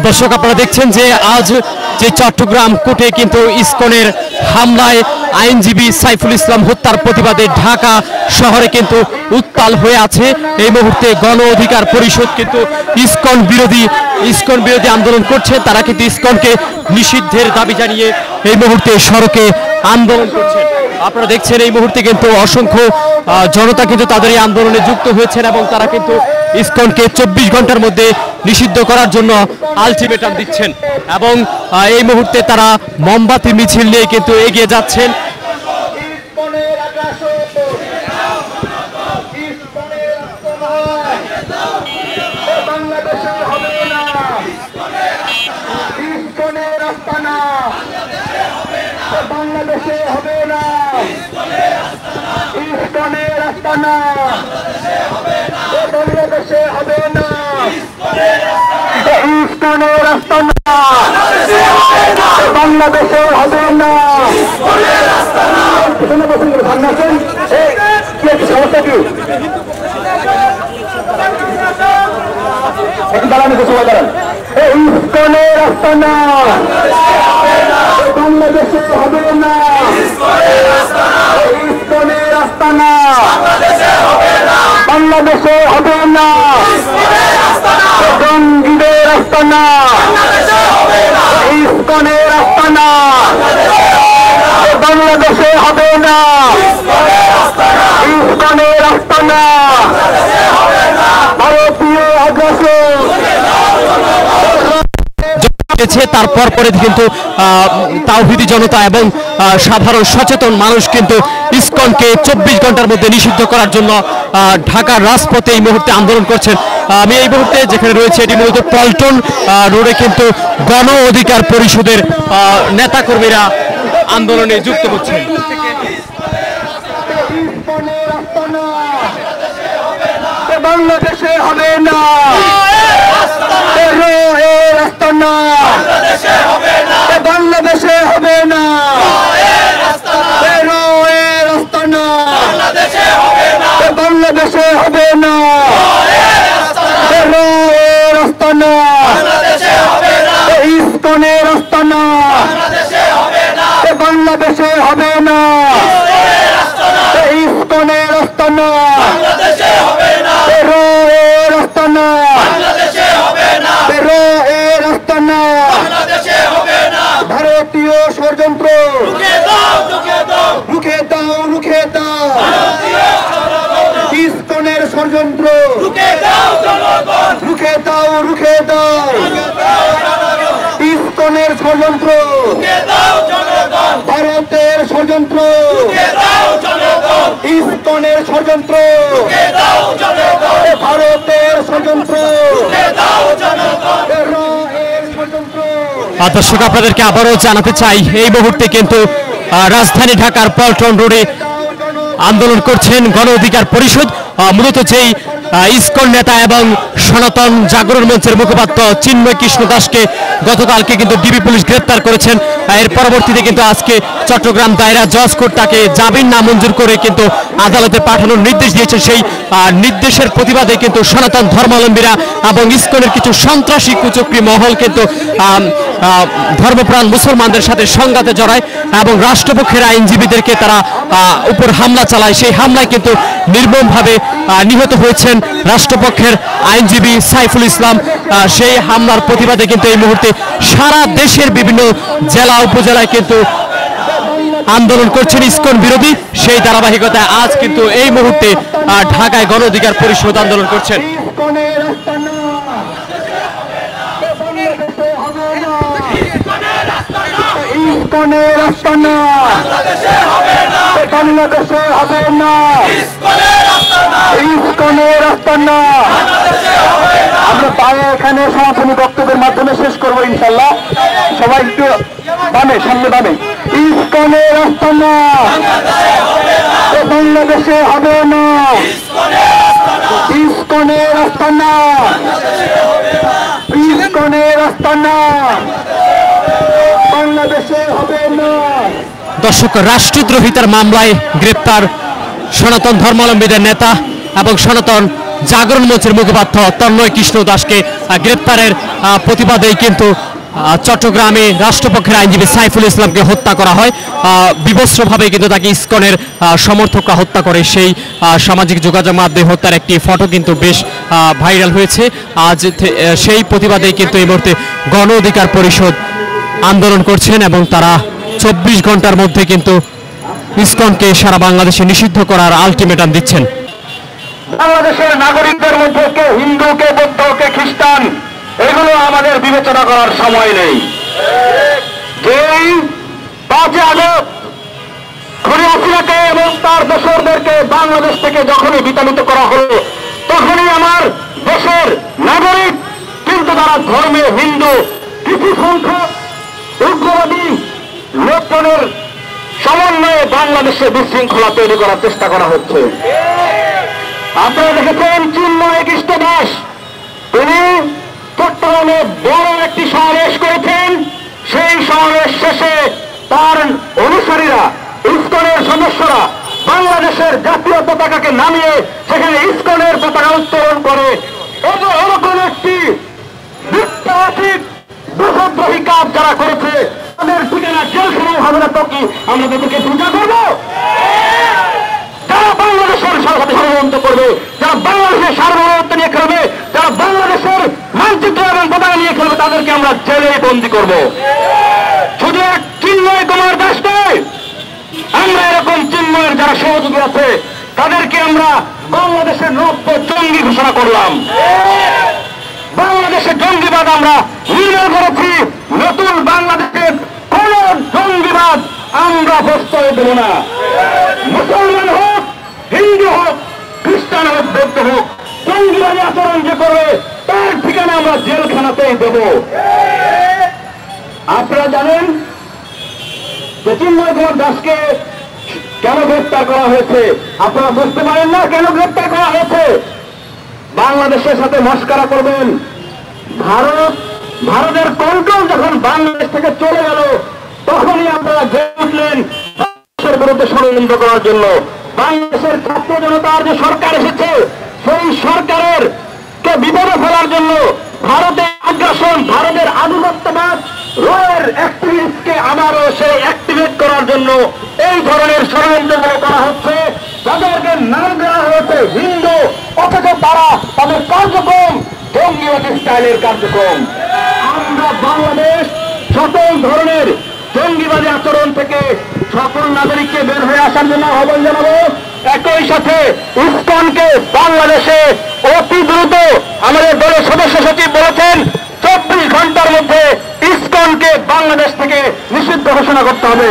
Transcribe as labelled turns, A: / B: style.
A: দর্শক আপনারা দেখছেন যে আজ যে চট্টগ্রাম কোর্টে কিন্তু ইসকনের হামলায় আইনজীবী সাইফুল ইসলাম হত্যার প্রতিবাদে ঢাকা শহরে কিন্তু উত্তাল হয়ে আছে। এই মুহূর্তে গণ অধিকার পরিষদ কিন্তু ইসকন বিরোধী আন্দোলন করছে। তারা কিন্তু ইসকনকে নিষিদ্ধের দাবি জানিয়ে এই মুহূর্তে সড়কে আন্দোলন করছেন। আপনারা দেখছেন এই মুহূর্তে কিন্তু অসংখ্য জনতা কিন্তু তাদের এই আন্দোলনে যুক্ত হয়েছেন এবং তারা কিন্তু ইসকনকে 24 ঘন্টার মধ্যে নিষিদ্ধ করার জন্য আলটিমেটাম দিচ্ছেন এবং এই মুহূর্তে তারা মোমবাতি মিছিল নিয়ে কিন্তু এগিয়ে যাচ্ছেন।
B: বাংলাদেশে হবে না, ইসকনের আস্তানা, বাংলাদেশে হবে না, ইসকনের আস্তানা, বাংলাদেশে হবে না। সমস্যা কি দাঁড়ানো সবাই দাঁড়ান। ইসকনের আস্তানা বাংলাদেশে হবে না, ইসকনের আস্তানা বাংলাদেশে হবে না, জঙ্গিদের আস্তানা ইসকনের আস্তানা বাংলাদেশে হবে না, ইসকনের আস্তানা ভারতীয় আগ্রাসন।
A: তারপর পরে কিন্তু তাওহীদি জনতা এবং সাধারণ সচেতন মানুষ কিন্তু ইসকনকে 24 ঘন্টার মধ্যে নিষিদ্ধ করার জন্য ঢাকার রাজপথে এই মুহূর্তে আন্দোলন করছেন। আমি এই মুহূর্তে যেখানে রয়েছে এটি মূলত পল্টন রোডে কিন্তু গণ অধিকার পরিষদের নেতাকর্মীরা আন্দোলনে যুক্ত হচ্ছেন।
B: বাংলাদেশে হবে না, বাংলাদেশে হবে না, বাংলাদেশে হবে না, ইসকনের আস্তানা বাংলাদেশে হবে না, ইসকনের আস্তানা ভারতীয় ষড়যন্ত্র রুখে দাও, রুখে দাও ইসকনের ষড়যন্ত্র, রুখে দাও, রুখে দাও ইসকনের ষড়যন্ত্র, ভারতের ষড়যন্ত্র, ইসকনের ষড়যন্ত্র, ভারতের ষড়যন্ত্র।
A: দর্শক আপনাদেরকে আবারও জানাতে চাই এই মুহূর্তে কিন্তু রাজধানী ঢাকার পল্টন রোডে আন্দোলন করছেন গণ অধিকার পরিষদ। মূলত যেই ইসকন নেতা এবং সনাতন জাগরণ মঞ্চের মুখপাত্র চিন্ময় কৃষ্ণ দাসকে গতকালকে কিন্তু ডিবি পুলিশ গ্রেপ্তার করেছেন। এর পরবর্তীতে কিন্তু আজকে চট্টগ্রাম দায়রা জজ কোর্ট তাকে জামিন নামঞ্জুর করে কিন্তু আদালতে পাঠানোর নির্দেশ দিয়েছে। সেই নির্দেশের প্রতিবাদে কিন্তু সনাতন ধর্মাবলম্বীরা এবং ইসকনের কিছু সন্ত্রাসী কুচক্রী মহল কিন্তু ধর্মপ্রাণ মুসলমানদের সাথে সংঘাতে জড়ায় এবং রাষ্ট্রপক্ষের আইনজীবীদেরকে তারা উপর হামলা চালায়। সেই হামলায় কিন্তু নির্মমভাবে নিহত হয়েছেন রাষ্ট্রপক্ষের আইনজীবী সাইফুল ইসলাম। সেই হামলার প্রতিবাদে কিন্তু এই মুহূর্তে সারা দেশের বিভিন্ন জেলা উপজেলায় কিন্তু আন্দোলন করছেন ইসকন বিরোধী। সেই ধারাবাহিকতায় আজ কিন্তু এই মুহূর্তে ঢাকায় গণ অধিকার পরিষদ আন্দোলন করছেন।
B: ইসকনের আস্তানা বাংলাদেশে হবে না, ইসকনের আস্তানা। আমরা পায়ে এখানে সমাপনী বক্তব্যের মাধ্যমে শেষ করবো ইনশাল্লাহ। সবাই একটু বামে, সামনে বামে। ইসকনের আস্তানা বাংলাদেশে হবে না, ইসকনের আস্তানা, ইসকনের আস্তানা বাংলাদেশে হবে না।
A: দর্শক, রাষ্ট্রদ্রোহিতার মামলায় গ্রেপ্তার সনাতন ধর্মাবলম্বীদের নেতা এবং সনাতন জাগরণ মঞ্চের মুখপাত্র তন্ময় কৃষ্ণ দাসকে গ্রেপ্তারের প্রতিবাদেই কিন্তু চট্টগ্রামে রাষ্ট্রপক্ষের আইনজীবী সাইফুল ইসলামকে হত্যা করা হয়। বিভৎসভাবে কিন্তু তাকে ইসকনের সমর্থকরা হত্যা করে। সেই সামাজিক যোগাযোগ মাধ্যমে হত্যার একটি ফটো কিন্তু বেশ ভাইরাল হয়েছে। আজ সেই প্রতিবাদেই কিন্তু এই মুহূর্তে গণ অধিকার পরিষদ আন্দোলন করছেন এবং তারা 24 ঘন্টার মধ্যে কিন্তু ইসকনকে সারা বাংলাদেশে নিষিদ্ধ করার আলটিমেটাম দিচ্ছেন।
B: বাংলাদেশের নাগরিকদের মধ্যে কে হিন্দু, কে বৌদ্ধ, কে খ্রিস্টান, এগুলো আমাদের বিবেচনা করার সময় নেই। যেই 5 আগস্ট খুনি হাসিনাকে এবং তার দোসরদেরকে বাংলাদেশ থেকে যখনই বিতাড়িত করা হলো, তখনই আমার দেশের নাগরিক কিন্তু তারা ধর্মে হিন্দু, কিছু সংখ্যক উগ্রবাদী লোকজনের সমন্বয়ে বাংলাদেশে বিশৃঙ্খলা তৈরি করার চেষ্টা করা হচ্ছে। আপনারা দেখেছেন চিন্ময় কৃষ্ণ দাস, তিনি চট্টগ্রামে বড় একটি সমাবেশ করেছেন। সেই সমাবেশ শেষে তার অনুসারীরা, ইসকনের সদস্যরা বাংলাদেশের জাতীয় পতাকাকে নামিয়ে সেখানে ইসকনের পতাকা উত্তোলন করে। এরকম একটি বিপ্লবাত্মক দেশদ্রোহী কাজ যারা করেছে তাদের ঠিকানা জেলখানায় হবে না, তো কি আমরা তাদেরকে পূজা করবো? যারা বাংলাদেশের সাথে ষড়যন্ত্র করবে, যারা বাংলাদেশের সার্বভৌমত্ব নিয়ে খেলবে, যারা বাংলাদেশের মানচিত্র এবং পতাকা নিয়ে খেলবে, তাদেরকে আমরা জেলে বন্দী করব। শুধু এক চিন্ময় কুমার দাস নয়, আমরা এরকম চিন্ময়ের যারা সহযোগী আছে তাদেরকে আমরা বাংলাদেশের নব্য জঙ্গি ঘোষণা করলাম। বাংলাদেশের জঙ্গিবাদ আমরা নির্মূল করেছি। নতুন বাংলাদেশের কোন জঙ্গিবাদ আমরা প্রশ্রয় দেব না। মুসলমান হোক, হিন্দু হোক, খ্রিস্টান হোক, বৌদ্ধ হোক, জঙ্গিবাদী আচরণ যে করবে তার ঠিকানা আমরা জেলখানাতেই দেব। আপনারা জানেন যে চিন্ময় কুমার দাসকে কেন গ্রেপ্তার করা হয়েছে? আপনারা বুঝতে পারেন না কেন গ্রেপ্তার করা হয়েছে? বাংলাদেশের সাথে মস্করা করবেন। ভারতের কন্ট্রোল যখন বাংলাদেশ থেকে চলে গেল, তখনই আপনারা জেগে উঠলেন বাংলাদেশের বিরুদ্ধে ষড়যন্ত্র করার জন্য। বাংলাদেশের ছাত্র জনতার যে সরকার এসেছে, সেই সরকারের কে বিপদে ফেলার জন্য ভারতের আগ্রাসন, ভারতের আধিপত্যবাদ, রয়ের অ্যাক্টিভিস্টকে আবারও সেই অ্যাক্টিভেট করার জন্য এই ধরনের ষড়যন্ত্রগুলো করা হচ্ছে। তাদেরকে নাম দেওয়া হয়েছে হিন্দু, অথচ তারা তাদের কার্যক্রম জঙ্গিবাদী স্টাইলের কার্যক্রম। আমরা বাংলাদেশ সকল ধরনের জঙ্গিবাদী আচরণ থেকে সকল নাগরিককে বের হয়ে আসার জন্য আহ্বান জানাবো। একই সাথে ইসকনকে বাংলাদেশে অতি দ্রুত, আমাদের দলের সদস্য সচিব বলেছেন 24 ঘন্টার মধ্যে ইসকনকে বাংলাদেশ থেকে নিষিদ্ধ ঘোষণা করতে হবে।